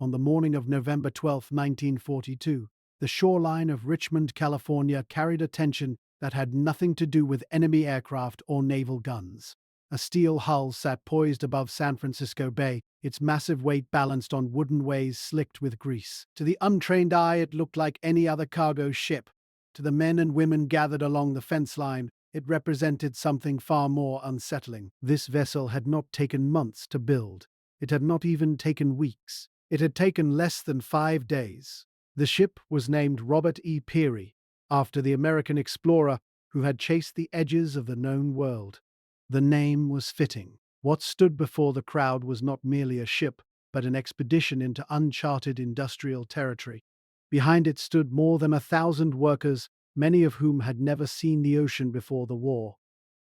On the morning of November 12, 1942, the shoreline of Richmond, California carried attention that had nothing to do with enemy aircraft or naval guns. A steel hull sat poised above San Francisco Bay, its massive weight balanced on wooden ways slicked with grease. To the untrained eye, it looked like any other cargo ship. To the men and women gathered along the fence line, it represented something far more unsettling. This vessel had not taken months to build. It had not even taken weeks. It had taken less than 5 days. The ship was named Robert E. Peary, after the American explorer who had chased the edges of the known world. The name was fitting. What stood before the crowd was not merely a ship, but an expedition into uncharted industrial territory. Behind it stood more than 1,000 workers, many of whom had never seen the ocean before the war.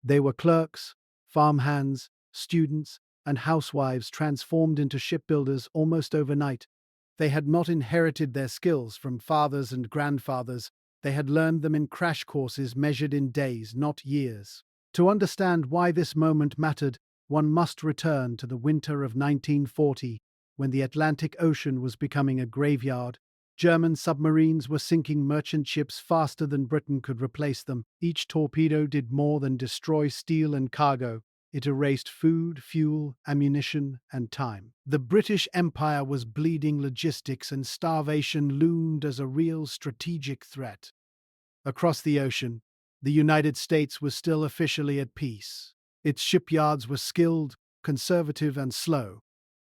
They were clerks, farmhands, students, and housewives transformed into shipbuilders almost overnight. They had not inherited their skills from fathers and grandfathers. They had learned them in crash courses measured in days, not years. To understand why this moment mattered, one must return to the winter of 1940, when the Atlantic Ocean was becoming a graveyard. German submarines were sinking merchant ships faster than Britain could replace them. Each torpedo did more than destroy steel and cargo. It erased food, fuel, ammunition, and time. The British Empire was bleeding logistics, and starvation loomed as a real strategic threat. Across the ocean, the United States was still officially at peace. Its shipyards were skilled, conservative, and slow.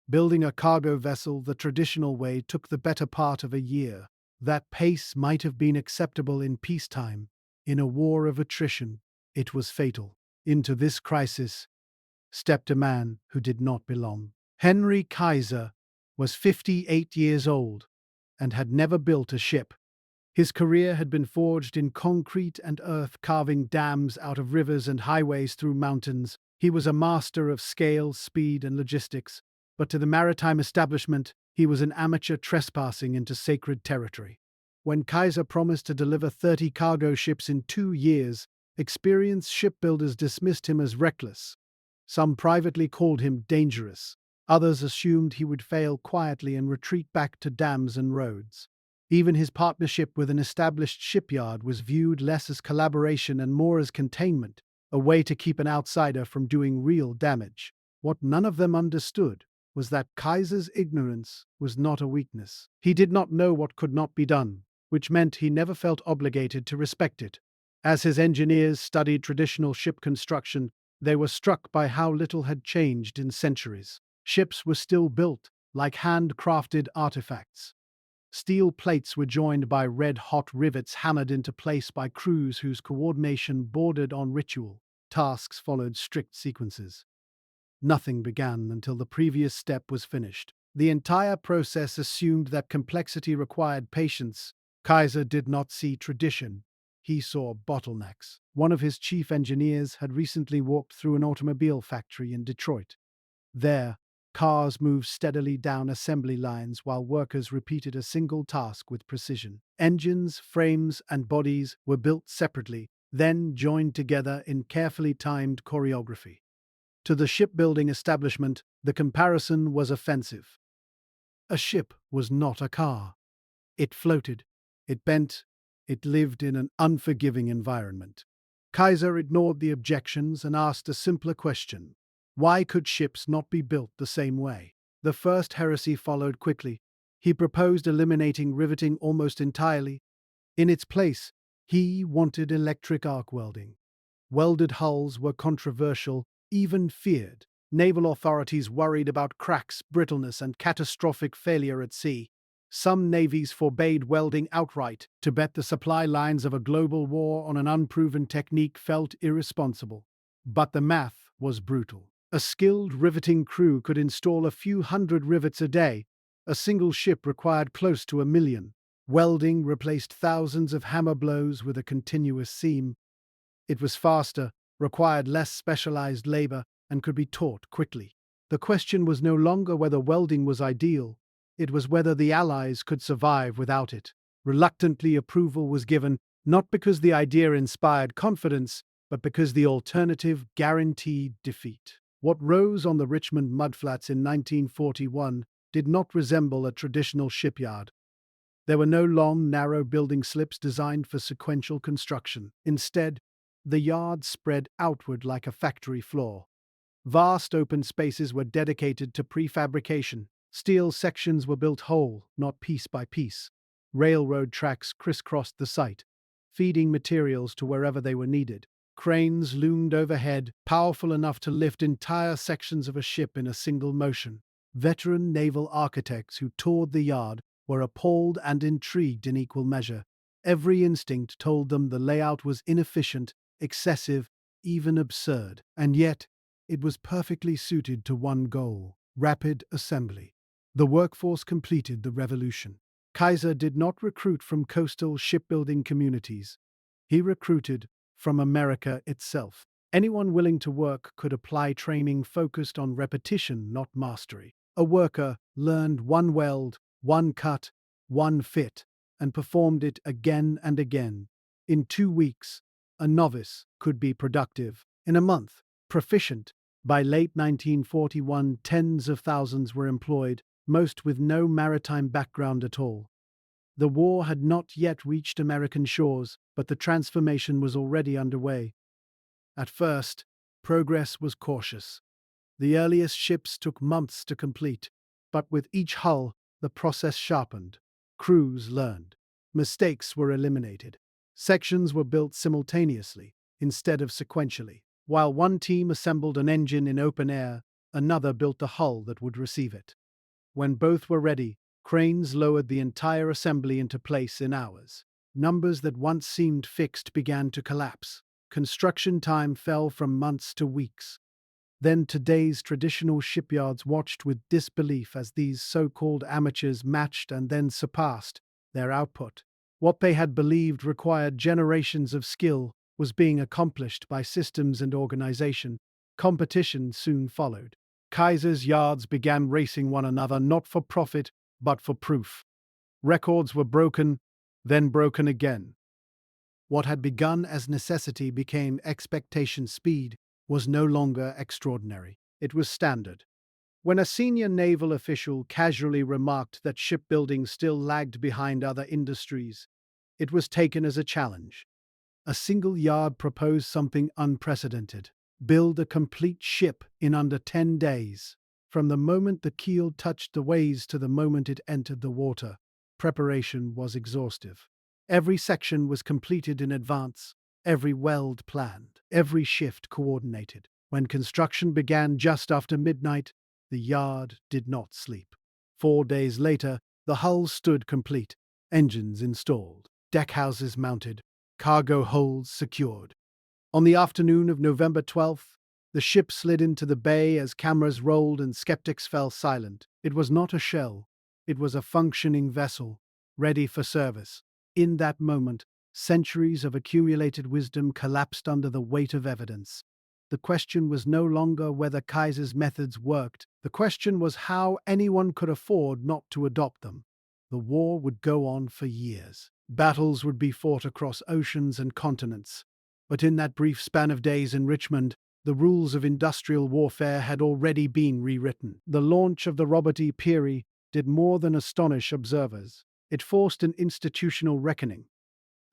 Building a cargo vessel the traditional way took the better part of a year. That pace might have been acceptable in peacetime. In a war of attrition, it was fatal. Into this crisis stepped a man who did not belong. Henry Kaiser was 58 years old and had never built a ship. His career had been forged in concrete and earth, carving dams out of rivers and highways through mountains. He was a master of scale, speed, and logistics, but to the maritime establishment, he was an amateur trespassing into sacred territory. When Kaiser promised to deliver 30 cargo ships in 2 years, experienced shipbuilders dismissed him as reckless. Some privately called him dangerous. Others assumed he would fail quietly and retreat back to dams and roads. Even his partnership with an established shipyard was viewed less as collaboration and more as containment, a way to keep an outsider from doing real damage. What none of them understood was that Kaiser's ignorance was not a weakness. He did not know what could not be done, which meant he never felt obligated to respect it. As his engineers studied traditional ship construction, they were struck by how little had changed in centuries. Ships were still built, like hand-crafted artifacts. Steel plates were joined by red-hot rivets hammered into place by crews whose coordination bordered on ritual. Tasks followed strict sequences. Nothing began until the previous step was finished. The entire process assumed that complexity required patience. Kaiser did not see tradition. He saw bottlenecks. One of his chief engineers had recently walked through an automobile factory in Detroit. There, cars moved steadily down assembly lines while workers repeated a single task with precision. Engines, frames, and bodies were built separately, then joined together in carefully timed choreography. To the shipbuilding establishment, the comparison was offensive. A ship was not a car. It floated, it bent, it lived in an unforgiving environment. Kaiser ignored the objections and asked a simpler question. Why could ships not be built the same way? The first heresy followed quickly. He proposed eliminating riveting almost entirely. In its place, he wanted electric arc welding. Welded hulls were controversial, even feared. Naval authorities worried about cracks, brittleness, and catastrophic failure at sea. Some navies forbade welding outright. To bet the supply lines of a global war on an unproven technique felt irresponsible. But the math was brutal. A skilled riveting crew could install a few hundred rivets a day. A single ship required close to 1 million. Welding replaced thousands of hammer blows with a continuous seam. It was faster, required less specialized labor, and could be taught quickly. The question was no longer whether welding was ideal. It was whether the Allies could survive without it. Reluctantly, approval was given, not because the idea inspired confidence, but because the alternative guaranteed defeat. What rose on the Richmond mudflats in 1941 did not resemble a traditional shipyard. There were no long, narrow building slips designed for sequential construction. Instead, the yard spread outward like a factory floor. Vast open spaces were dedicated to prefabrication. Steel sections were built whole, not piece by piece. Railroad tracks crisscrossed the site, feeding materials to wherever they were needed. Cranes loomed overhead, powerful enough to lift entire sections of a ship in a single motion. Veteran naval architects who toured the yard were appalled and intrigued in equal measure. Every instinct told them the layout was inefficient, excessive, even absurd. And yet, it was perfectly suited to one goal: rapid assembly. The workforce completed the revolution. Kaiser did not recruit from coastal shipbuilding communities. He recruited from America itself. Anyone willing to work could apply training focused on repetition, not mastery. A worker learned one weld, one cut, one fit, and performed it again and again. In 2 weeks, a novice could be productive. In a month, proficient. By late 1941, tens of thousands were employed, most with no maritime background at all. The war had not yet reached American shores, but the transformation was already underway. At first, progress was cautious. The earliest ships took months to complete, but with each hull, the process sharpened. Crews learned. Mistakes were eliminated. Sections were built simultaneously, instead of sequentially. While one team assembled an engine in open air, another built the hull that would receive it. When both were ready, cranes lowered the entire assembly into place in hours. Numbers that once seemed fixed began to collapse. Construction time fell from months to weeks. Then today's traditional shipyards watched with disbelief as these so-called amateurs matched and then surpassed their output. What they had believed required generations of skill was being accomplished by systems and organization. Competition soon followed. Kaiser's yards began racing one another not for profit, but for proof. Records were broken, then broken again. What had begun as necessity became expectation. Speed was no longer extraordinary. It was standard. When a senior naval official casually remarked that shipbuilding still lagged behind other industries, it was taken as a challenge. A single yard proposed something unprecedented: build a complete ship in under 10 days. From the moment the keel touched the ways to the moment it entered the water, preparation was exhaustive. Every section was completed in advance, every weld planned, every shift coordinated. When construction began just after midnight, the yard did not sleep. 4 days later, the hull stood complete, engines installed, deckhouses mounted, cargo holds secured. On the afternoon of November 12th, the ship slid into the bay as cameras rolled and skeptics fell silent. It was not a shell. It was a functioning vessel, ready for service. In that moment, centuries of accumulated wisdom collapsed under the weight of evidence. The question was no longer whether Kaiser's methods worked. The question was how anyone could afford not to adopt them. The war would go on for years. Battles would be fought across oceans and continents. But in that brief span of days in Richmond, the rules of industrial warfare had already been rewritten. The launch of the WWII did more than astonish observers. It forced an institutional reckoning.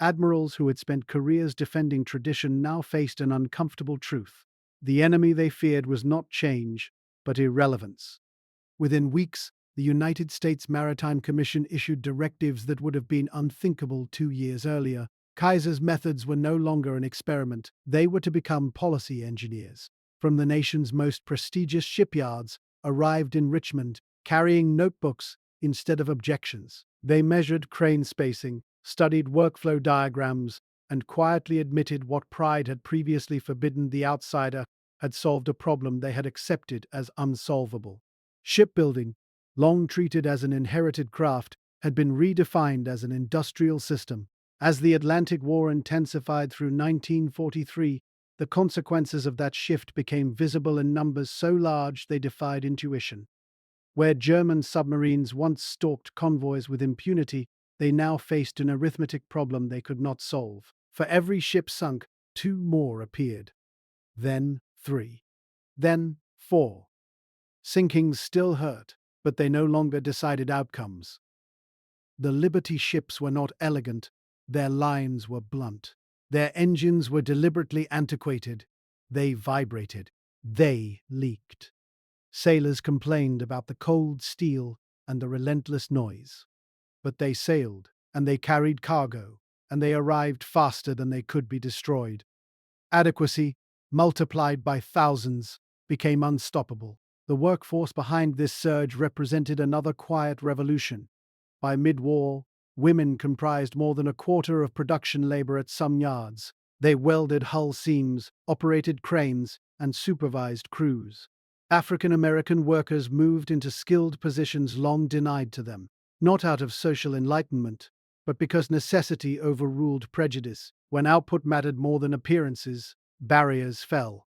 Admirals who had spent careers defending tradition now faced an uncomfortable truth. The enemy they feared was not change, but irrelevance. Within weeks, the United States Maritime Commission issued directives that would have been unthinkable 2 years earlier. Kaiser's methods were no longer an experiment. They were to become policy engineers. From the nation's most prestigious shipyards arrived in Richmond, carrying notebooks instead of objections. They measured crane spacing, studied workflow diagrams, and quietly admitted what pride had previously forbidden the outsider had solved a problem they had accepted as unsolvable. Shipbuilding, long treated as an inherited craft, had been redefined as an industrial system. As the Atlantic War intensified through 1943, the consequences of that shift became visible in numbers so large they defied intuition. Where German submarines once stalked convoys with impunity, they now faced an arithmetic problem they could not solve. For every ship sunk, 2 more appeared. Then 3. Then 4. Sinkings still hurt. but they no longer decided outcomes. The Liberty ships were not elegant, their lines were blunt. Their engines were deliberately antiquated. They vibrated. They leaked. Sailors complained about the cold steel and the relentless noise. But they sailed, and they carried cargo, and they arrived faster than they could be destroyed. Adequacy, multiplied by thousands, became unstoppable. The workforce behind this surge represented another quiet revolution. By mid-war, women comprised more than a quarter of production labor at some yards. They welded hull seams, operated cranes, and supervised crews. African American workers moved into skilled positions long denied to them, not out of social enlightenment, but because necessity overruled prejudice. When output mattered more than appearances, barriers fell.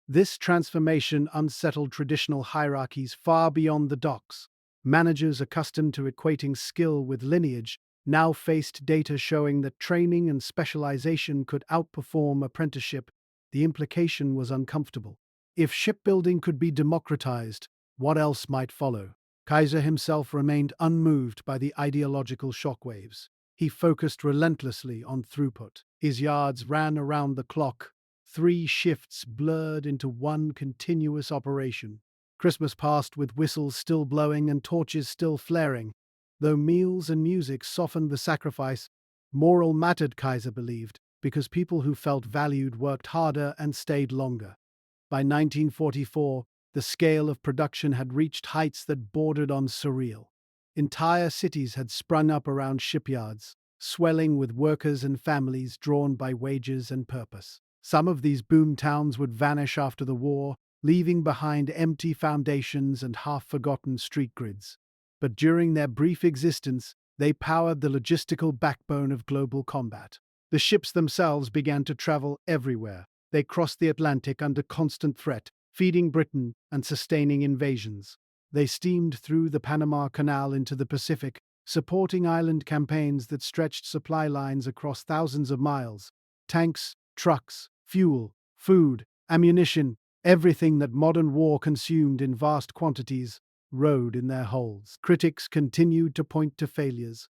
This transformation unsettled traditional hierarchies far beyond the docks. Managers accustomed to equating skill with lineage now faced data showing that training and specialization could outperform apprenticeship. The implication was uncomfortable. If shipbuilding could be democratized, what else might follow? Kaiser himself remained unmoved by the ideological shockwaves. He focused relentlessly on throughput. His yards ran around the clock. 3 shifts blurred into one continuous operation. Christmas passed with whistles still blowing and torches still flaring. Though meals and music softened the sacrifice, moral mattered, Kaiser believed, because people who felt valued worked harder and stayed longer. By 1944, the scale of production had reached heights that bordered on surreal. Entire cities had sprung up around shipyards, swelling with workers and families drawn by wages and purpose. Some of these boom towns would vanish after the war, leaving behind empty foundations and half-forgotten street grids. But during their brief existence, they powered the logistical backbone of global combat. The ships themselves began to travel everywhere. They crossed the Atlantic under constant threat, feeding Britain and sustaining invasions. They steamed through the Panama Canal into the Pacific, supporting island campaigns that stretched supply lines across thousands of miles. Tanks, trucks, fuel, food, ammunition, everything that modern war consumed in vast quantities, rode in their holds. Critics continued to point to failures.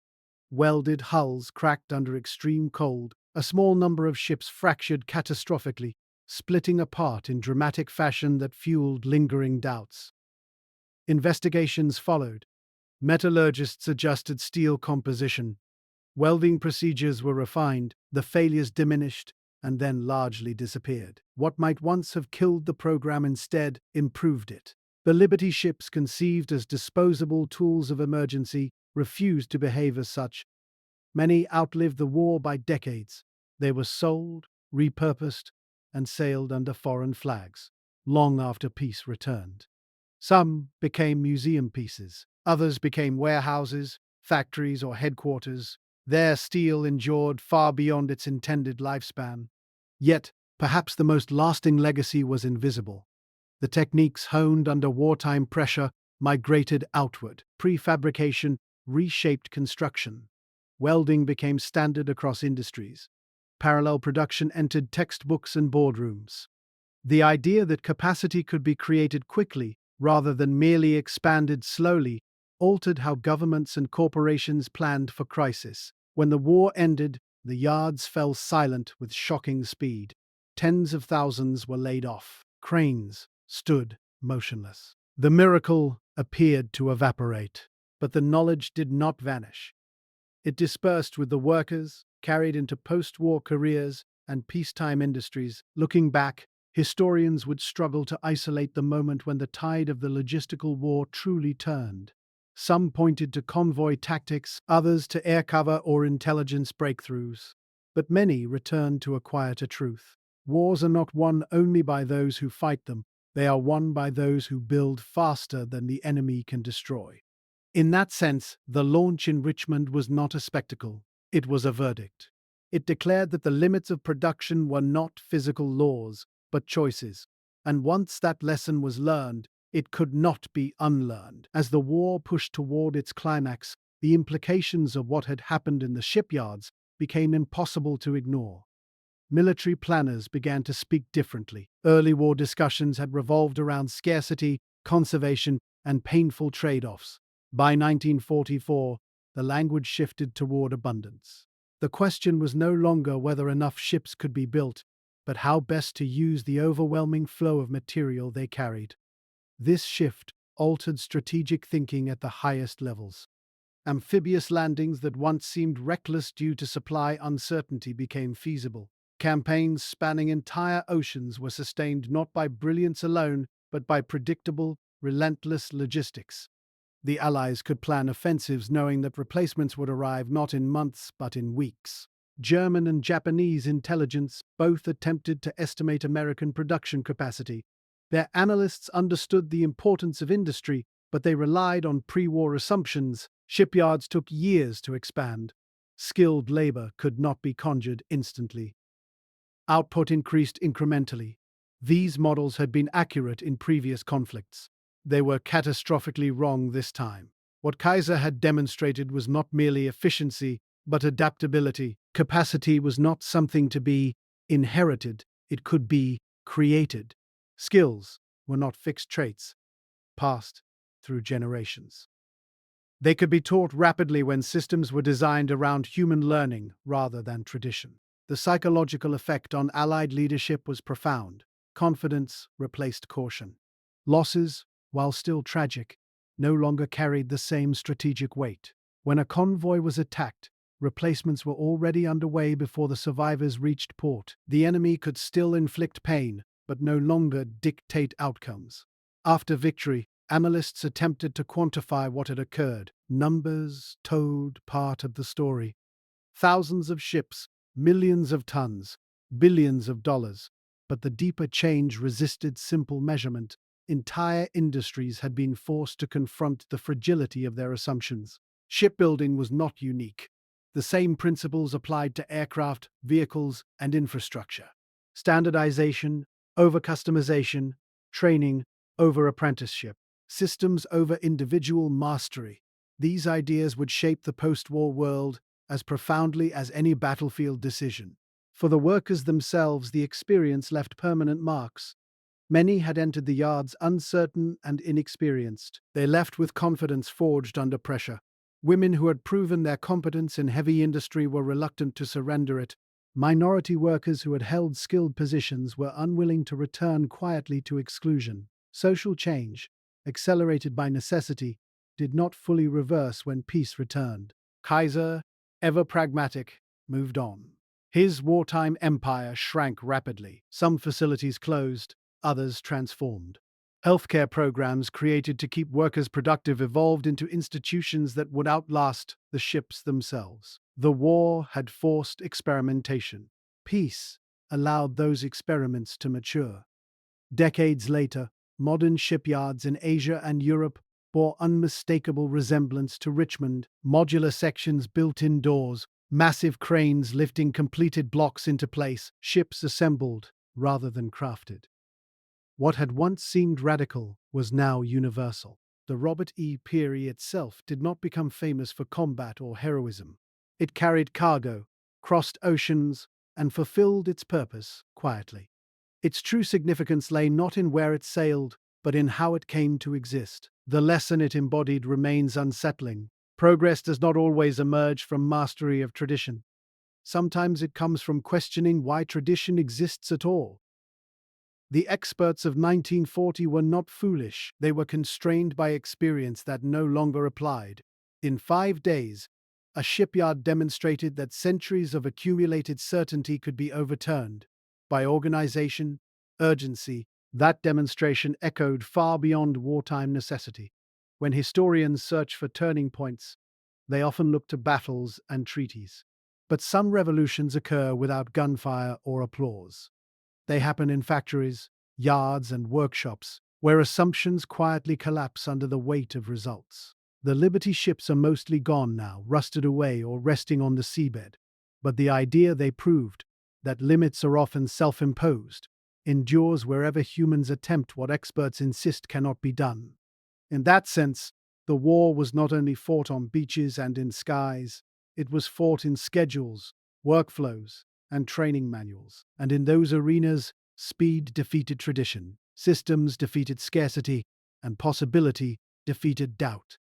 Welded hulls cracked under extreme cold. A small number of ships fractured catastrophically, splitting apart in dramatic fashion that fueled lingering doubts. Investigations followed. Metallurgists adjusted steel composition. Welding procedures were refined, the failures diminished, and then largely disappeared. What might once have killed the program instead improved it. The Liberty ships, conceived as disposable tools of emergency, refused to behave as such. Many outlived the war by decades. They were sold, repurposed, and sailed under foreign flags, long after peace returned. Some became museum pieces. Others became warehouses, factories, or headquarters. Their steel endured far beyond its intended lifespan. Yet, perhaps the most lasting legacy was invisible. The techniques honed under wartime pressure migrated outward. Prefabrication reshaped construction. Welding became standard across industries. Parallel production entered textbooks and boardrooms. The idea that capacity could be created quickly, rather than merely expanded slowly, altered how governments and corporations planned for crisis. When the war ended, the yards fell silent with shocking speed. Tens of thousands were laid off. Cranes stood motionless. The miracle appeared to evaporate, but the knowledge did not vanish. It dispersed with the workers, carried into post-war careers and peacetime industries. Looking back, historians would struggle to isolate the moment when the tide of the logistical war truly turned. Some pointed to convoy tactics, others to air cover or intelligence breakthroughs. But many returned to a quieter truth. Wars are not won only by those who fight them, they are won by those who build faster than the enemy can destroy. In that sense, the launch in Richmond was not a spectacle, it was a verdict. It declared that the limits of production were not physical laws, but choices. And once that lesson was learned, it could not be unlearned. As the war pushed toward its climax, the implications of what had happened in the shipyards became impossible to ignore. Military planners began to speak differently. Early war discussions had revolved around scarcity, conservation, and painful trade-offs. By 1944, the language shifted toward abundance. The question was no longer whether enough ships could be built, but how best to use the overwhelming flow of material they carried. This shift altered strategic thinking at the highest levels. Amphibious landings that once seemed reckless due to supply uncertainty became feasible. Campaigns spanning entire oceans were sustained not by brilliance alone, but by predictable, relentless logistics. The Allies could plan offensives knowing that replacements would arrive not in months but in weeks. German and Japanese intelligence both attempted to estimate American production capacity. Their analysts understood the importance of industry, but they relied on pre-war assumptions. Shipyards took years to expand. Skilled labor could not be conjured instantly. Output increased incrementally. These models had been accurate in previous conflicts. They were catastrophically wrong this time. What Kaiser had demonstrated was not merely efficiency, but adaptability. Capacity was not something to be inherited, it could be created. Skills were not fixed traits, passed through generations. They could be taught rapidly when systems were designed around human learning rather than tradition. The psychological effect on Allied leadership was profound. Confidence replaced caution. Losses, while still tragic, no longer carried the same strategic weight. When a convoy was attacked, replacements were already underway before the survivors reached port. The enemy could still inflict pain, but no longer dictate outcomes. After victory, analysts attempted to quantify what had occurred. Numbers told part of the story. Thousands of ships, millions of tons, billions of dollars. But the deeper change resisted simple measurement. Entire industries had been forced to confront the fragility of their assumptions. Shipbuilding was not unique. The same principles applied to aircraft, vehicles, and infrastructure. Standardization, over-customization, training, over apprenticeship, systems over individual mastery. These ideas would shape the post-war world as profoundly as any battlefield decision. For the workers themselves, the experience left permanent marks. Many had entered the yards uncertain and inexperienced. They left with confidence forged under pressure. Women who had proven their competence in heavy industry were reluctant to surrender it. Minority workers who had held skilled positions were unwilling to return quietly to exclusion. Social change, accelerated by necessity, did not fully reverse when peace returned. Kaiser, ever pragmatic, moved on. His wartime empire shrank rapidly. Some facilities closed, others transformed. Healthcare programs created to keep workers productive evolved into institutions that would outlast the ships themselves. The war had forced experimentation. Peace allowed those experiments to mature. Decades later, modern shipyards in Asia and Europe bore unmistakable resemblance to Richmond. Modular sections built indoors, massive cranes lifting completed blocks into place, ships assembled rather than crafted. What had once seemed radical was now universal. The WWII Peary itself did not become famous for combat or heroism. It carried cargo, crossed oceans, and fulfilled its purpose quietly. Its true significance lay not in where it sailed, but in how it came to exist. The lesson it embodied remains unsettling. Progress does not always emerge from mastery of tradition. Sometimes it comes from questioning why tradition exists at all. The experts of 1940 were not foolish. They were constrained by experience that no longer applied. In 5 days, a shipyard demonstrated that centuries of accumulated certainty could be overturned. By organization, urgency, that demonstration echoed far beyond wartime necessity. When historians search for turning points, they often look to battles and treaties. But some revolutions occur without gunfire or applause. They happen in factories, yards, and workshops, where assumptions quietly collapse under the weight of results. The Liberty ships are mostly gone now, rusted away or resting on the seabed. But the idea they proved, that limits are often self-imposed, endures wherever humans attempt what experts insist cannot be done. In that sense, the war was not only fought on beaches and in skies, it was fought in schedules, workflows, and training manuals. And in those arenas, speed defeated tradition, systems defeated scarcity, and possibility defeated doubt.